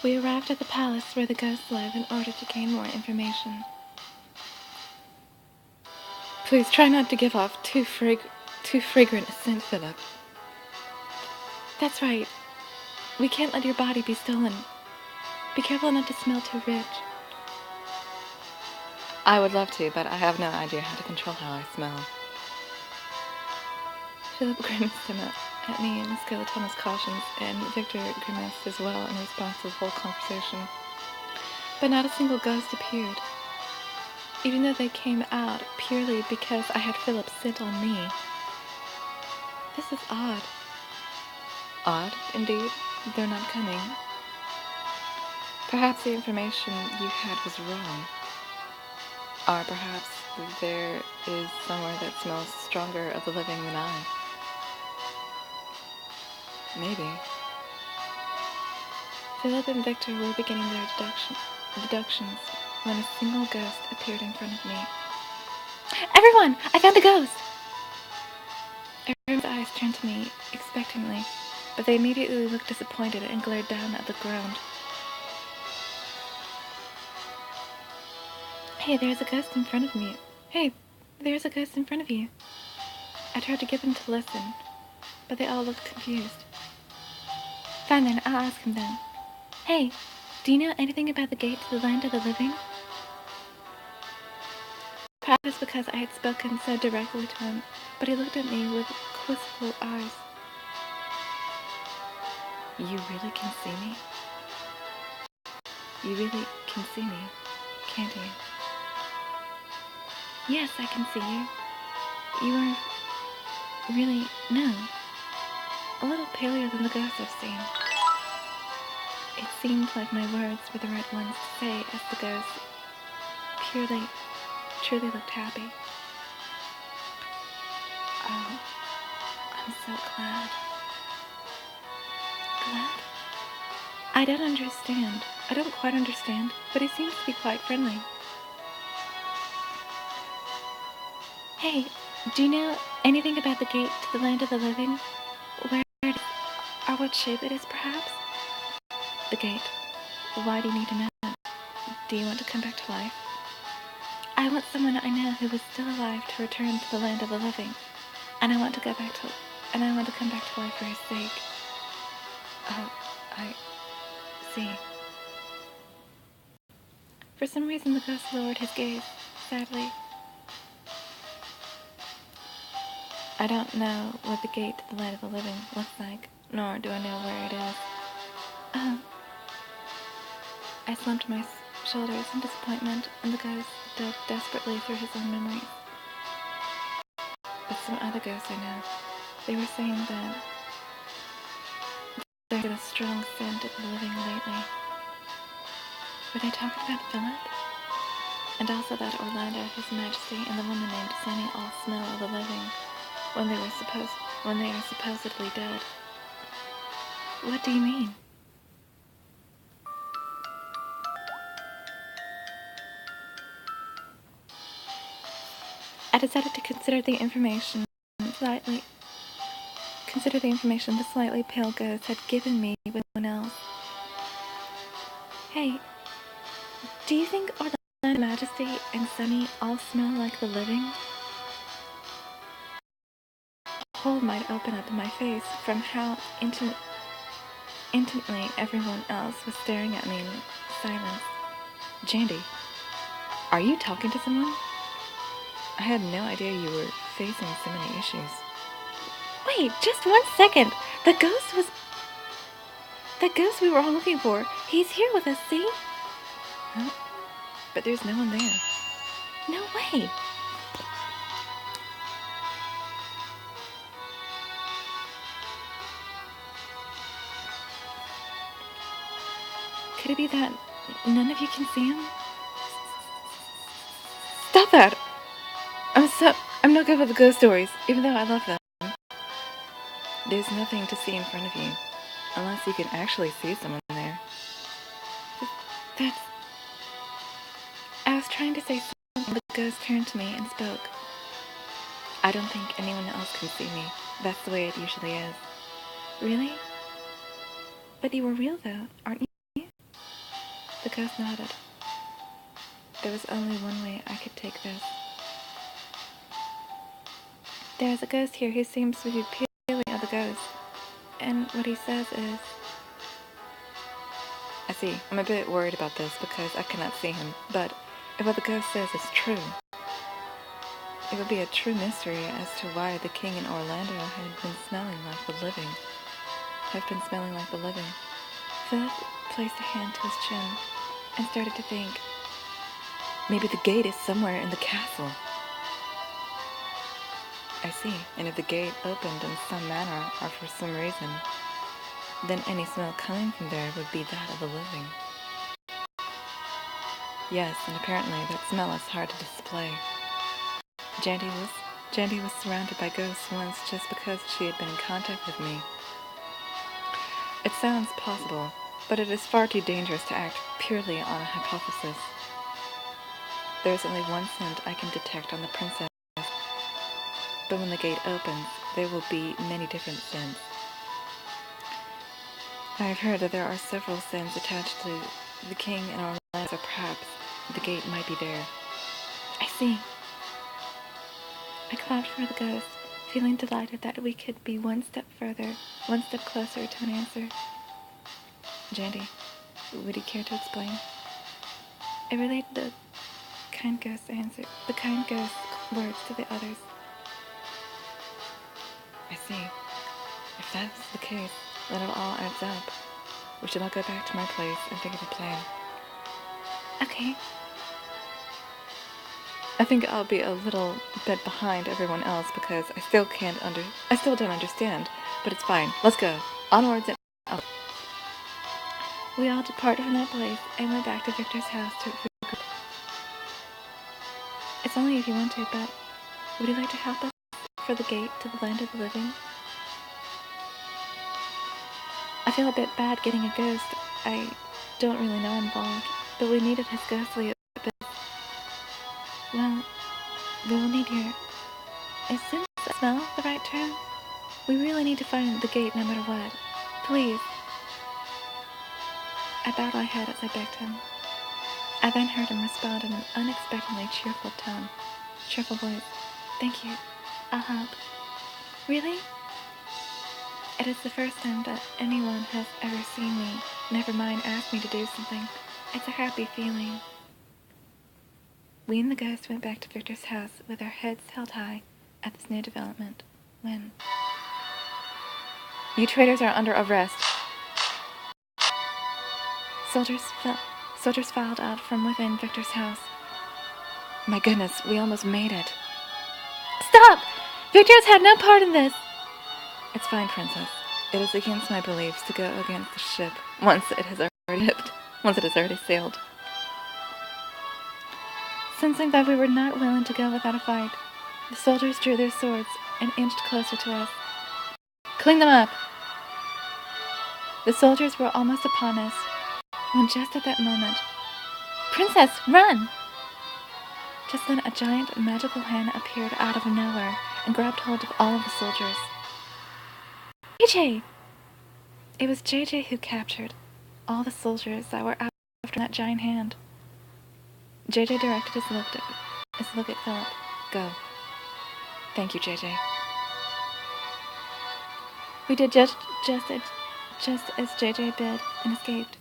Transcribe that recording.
We arrived at the palace where the ghosts live in order to gain more information. Please try not to give off too fragrant a scent, Philip. That's right. We can't let your body be stolen. Be careful not to smell too rich. I would love to, but I have no idea how to control how I smell. Philip grimaced at me and Skeletona's cautions, and Victor grimaced as well in response to the whole conversation. But not a single ghost appeared, even though they came out purely because I had Philip's scent on me. This is odd. Odd, indeed. They're not coming. Perhaps the information you had was wrong. Or perhaps there is somewhere that smells stronger of the living than I. Maybe. Philip and Victor were beginning their deductions when a single ghost appeared in front of me. Everyone! I found a ghost! Everyone's eyes turned to me expectantly, but they immediately looked disappointed and glared down at the ground. Hey, there's a ghost in front of me. Hey, there's a ghost in front of you. I tried to get them to listen, but they all looked confused. Fine then, I'll ask him then. Hey, do you know anything about the gate to the land of the living? Perhaps because I had spoken so directly to him, but he looked at me with quizzical eyes. You really can see me? You really can see me, can't you? Yes, I can see you. You are really, no, a little paler than the ghosts I've seen. It seemed like my words were the right ones to say as the ghosts truly looked happy. Oh, I'm so glad. Glad? I don't understand. I don't quite understand, but he seems to be quite friendly. Hey, do you know anything about the gate to the land of the living? Where it is, or what shape it is, perhaps? The gate. Why do you need to know? Do you want to come back to life? I want someone I know who is still alive to return to the land of the living, and I want to come back to life for his sake. Oh, I see. For some reason, the ghost lowered his gaze, sadly. I don't know what the gate to the land of the living looks like, nor do I know where it is. I slumped my shoulders in disappointment, and the ghost dug desperately through his own memories. But some other ghosts I know, they were saying that there's been a strong scent of the living lately. Were they talking about Philip? And also that Orlando, His Majesty, and the woman named Sunny all smell of the living when they are supposedly dead. What do you mean? I decided to consider the information the slightly pale ghost had given me with no one else. Hey, do you think Orlando, Majesty, and Sunny all smell like the living? A hole might open up in my face from how intently everyone else was staring at me in silence. Jandy, are you talking to someone? I had no idea you were facing so many issues. Wait, just 1 second. The ghost we were all looking for. He's here with us, see? Huh? But there's no one there. No way. Could it be that none of you can see him? Stop that! I'm not good with the ghost stories, even though I love them. There's nothing to see in front of you, unless you can actually see someone there. I was trying to say something, but the ghost turned to me and spoke. I don't think anyone else can see me. That's the way it usually is. Really? But you were real, though, aren't you? ghost nodded. There was only one way I could take this. There is a ghost here who seems to be purely of the ghost, and what he says is... I see. I'm a bit worried about this because I cannot see him, but if what the ghost says is true, it would be a true mystery as to why the king in Orlando had been smelling like the living. Philip placed a hand to his chin and started to think. Maybe the gate is somewhere in the castle. I see. And if the gate opened in some manner or for some reason, then any smell coming from there would be that of the living. Yes, and apparently that smell is hard to display. Jandy was surrounded by ghosts once just because she had been in contact with me. It sounds possible, but it is far too dangerous to act purely on a hypothesis. There is only one scent I can detect on the princess, but when the gate opens, there will be many different scents. I have heard that there are several scents attached to the king and Orlando, so perhaps the gate might be there. I see. I clapped for the ghost, feeling delighted that we could be one step closer to an answer. Jandy, would you care to explain? I relayed the kind ghost's words to the others. I see. If that's the case, then it all adds up. We should all go back to my place and think of a plan. Okay. I think I'll be a little bit behind everyone else because I still don't understand, but it's fine. Let's go. Onwards and up. We all departed from that place and went back to Victor's house to regroup. It's only if you want to, but would you like to help us for the gate to the land of the living? I feel a bit bad getting a ghost I don't really know involved, but we needed his ghostly ability. Well, we will need your... Is sense of smell the right term? We really need to find the gate no matter what. Please. I bowed my head as I begged him. I then heard him respond in an unexpectedly cheerful voice. Thank you. I'll help. Really? It is the first time that anyone has ever seen me, never mind asked me to do something. It's a happy feeling. We and the ghost went back to Victor's house with our heads held high at this new development when... You traitors are under arrest. Soldiers filed out from within Victor's house. My goodness, we almost made it. Stop! Victor's had no part in this! It's fine, Princess. It is against my beliefs to go against the ship once it has already sailed. Sensing that we were not willing to go without a fight, the soldiers drew their swords and inched closer to us. Clean them up! The soldiers were almost upon us, when just at that moment, Princess, run! Just then a giant magical hand appeared out of nowhere and grabbed hold of all of the soldiers. JJ! It was JJ who captured all the soldiers that were after that giant hand. JJ directed his look at Philip. Go. Thank you, JJ. We did just as JJ bid and escaped.